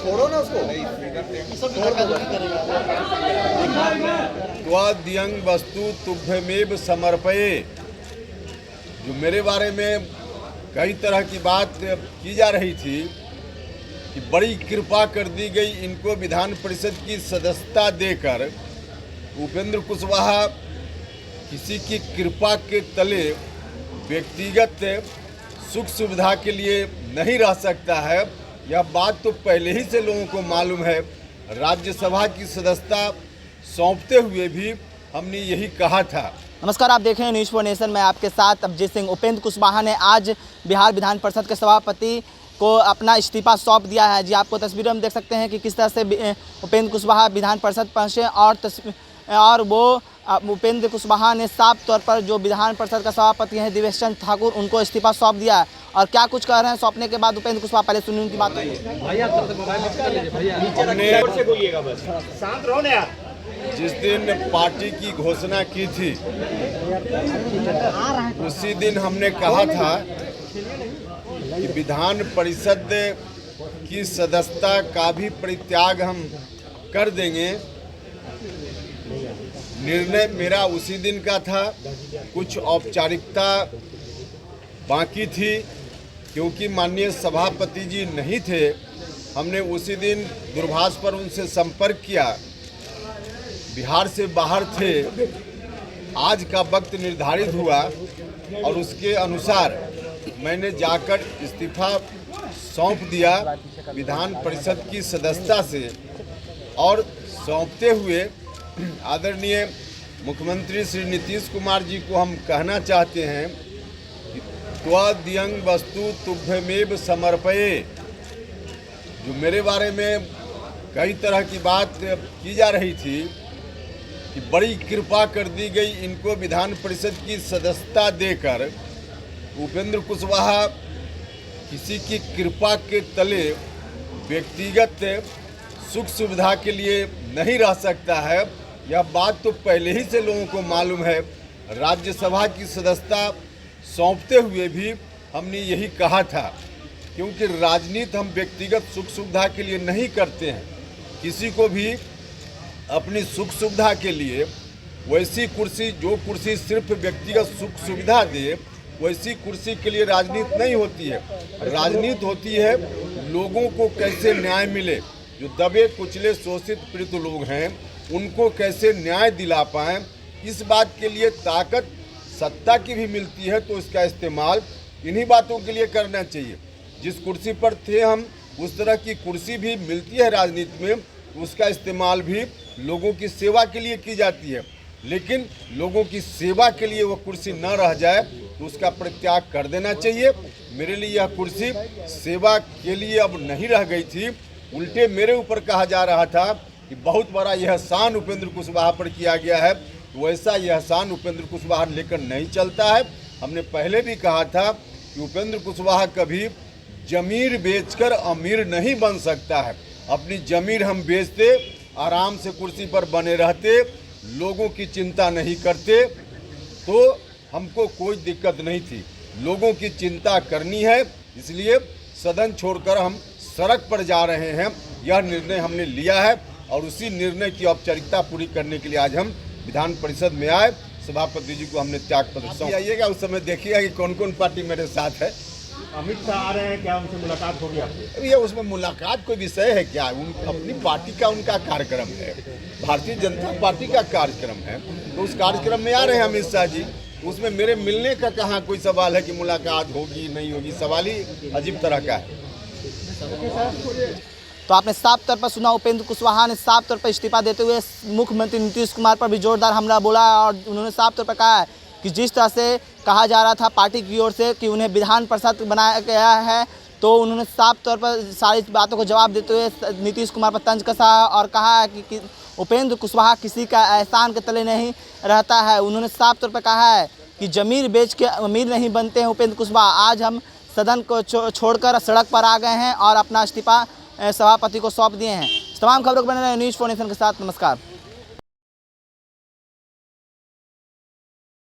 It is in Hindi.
छोड़ो ना उसको। त्वद्यं वस्तु तुभ्यमेव समर्पये, जो मेरे बारे में कई तरह की बात की जा रही थी कि बड़ी कृपा कर दी गई इनको विधान परिषद की सदस्यता देकर। उपेंद्र कुशवाहा किसी की कृपा के तले व्यक्तिगत सुख सुविधा के लिए नहीं रह सकता है। यह बात तो पहले ही से लोगों को मालूम है। राज्यसभा की सदस्यता सौंपते हुए भी हमने यही कहा था। नमस्कार, आप देख रहे हैं न्यूज़ फॉर नेशन में आपके साथ अभिजीत सिंह। उपेंद्र कुशवाहा ने आज बिहार विधान परिषद के सभापति को अपना इस्तीफा सौंप दिया है। जी, आपको तस्वीरों में देख सकते हैं कि किस तरह से उपेंद्र कुशवाहा विधान परिषद पहुँचे और वो उपेंद्र कुशवाहा ने साफ तौर पर जो विधान परिषद का सभापति हैं दिवेश चंद्र ठाकुर, उनको इस्तीफा सौंप दिया है। और क्या कुछ कह रहे हैं सौंपने के बाद उपेंद्र कुशवाहा, पहले सुनिए उनकी बात। जिस दिन पार्टी की घोषणा की थी उसी दिन हमने कहा था कि विधान परिषद की सदस्यता का भी परित्याग हम कर देंगे। निर्णय मेरा उसी दिन का था। कुछ औपचारिकता बाकी थी क्योंकि माननीय सभापति जी नहीं थे। हमने उसी दिन दूरभाष पर उनसे संपर्क किया, बिहार से बाहर थे। आज का वक्त निर्धारित हुआ और उसके अनुसार मैंने जाकर इस्तीफा सौंप दिया विधान परिषद की सदस्यता से। और सौंपते हुए आदरणीय मुख्यमंत्री श्री नीतीश कुमार जी को हम कहना चाहते हैं कि त्वद्यं वस्तु तुभ्यमेव समर्पये, जो मेरे बारे में कई तरह की बात की जा रही थी कि बड़ी कृपा कर दी गई इनको विधान परिषद की सदस्यता देकर। उपेंद्र कुशवाहा किसी की कृपा के तले व्यक्तिगत सुख सुविधा के लिए नहीं रह सकता है। यह बात तो पहले ही से लोगों को मालूम है। राज्यसभा की सदस्यता सौंपते हुए भी हमने यही कहा था क्योंकि राजनीति हम व्यक्तिगत सुख सुविधा के लिए नहीं करते हैं। किसी को भी अपनी सुख सुविधा के लिए वैसी कुर्सी, जो कुर्सी सिर्फ व्यक्तिगत सुख सुविधा दे, वैसी कुर्सी के लिए राजनीति नहीं होती है। राजनीति होती है लोगों को कैसे न्याय मिले, जो दबे कुचले शोषित पीड़ित लोग हैं उनको कैसे न्याय दिला पाएं। इस बात के लिए ताकत सत्ता की भी मिलती है तो इसका इस्तेमाल इन्हीं बातों के लिए करना चाहिए। जिस कुर्सी पर थे हम, उस तरह की कुर्सी भी मिलती है राजनीति में, उसका इस्तेमाल भी लोगों की सेवा के लिए की जाती है। लेकिन लोगों की सेवा के लिए वो कुर्सी न रह जाए तो उसका परित्याग कर देना चाहिए। मेरे लिए यह कुर्सी सेवा के लिए अब नहीं रह गई थी। उल्टे मेरे ऊपर कहा जा रहा था कि बहुत बड़ा यह एहसान उपेंद्र कुशवाहा पर किया गया है। वैसा यह एहसान उपेंद्र कुशवाहा लेकर नहीं चलता है। हमने पहले भी कहा था कि उपेंद्र कुशवाहा कभी जमीर बेचकर अमीर नहीं बन सकता है। अपनी जमीर हम बेचते, आराम से कुर्सी पर बने रहते, लोगों की चिंता नहीं करते तो हमको कोई दिक्कत नहीं थी। लोगों की चिंता करनी है, इसलिए सदन छोड़कर हम सड़क पर जा रहे हैं। यह निर्णय हमने लिया है और उसी निर्णय की औपचारिकता पूरी करने के लिए आज हम विधान परिषद में आए। सभापति जी को हमने त्याग पत्र सौंप आइएगा, उस समय देखिएगा कि कौन कौन पार्टी मेरे साथ है। अमित शाह आ रहे हैं, क्या उनसे मुलाकात होगी आपकी? ये उसमें मुलाकात कोई विषय है क्या? अपनी पार्टी का उनका कार्यक्रम है, भारतीय जनता पार्टी का कार्यक्रम है, तो उस कार्यक्रम में आ रहे हैं अमित शाह जी। उसमें मेरे मिलने का कहाँ कोई सवाल है कि मुलाकात होगी नहीं होगी? सवाल ही अजीब तरह का है। तो आपने साफ तौर पर सुना, उपेंद्र कुशवाहा ने साफ तौर पर इस्तीफा देते हुए मुख्यमंत्री नीतीश कुमार पर भी जोरदार हमला बोला और उन्होंने साफ तौर पर कहा है कि जिस तरह से कहा जा रहा था पार्टी की ओर से कि उन्हें विधान परिषद बनाया गया है, तो उन्होंने साफ तौर पर सारी बातों को जवाब देते हुए नीतीश कुमार पर तंज कसा और कहा है कि उपेंद्र कुशवाहा किसी का एहसान के तले नहीं रहता है। उन्होंने साफ तौर पर कहा है कि जमीर बेच के अमीर नहीं बनते हैं उपेंद्र कुशवाहा। आज हम सदन को छोड़कर सड़क पर आ गए हैं और अपना इस्तीफा सभापति को सौंप दिए हैं। तमाम खबरों को बने रहे न्यूज़ फॉर नेशन के साथ। नमस्कार।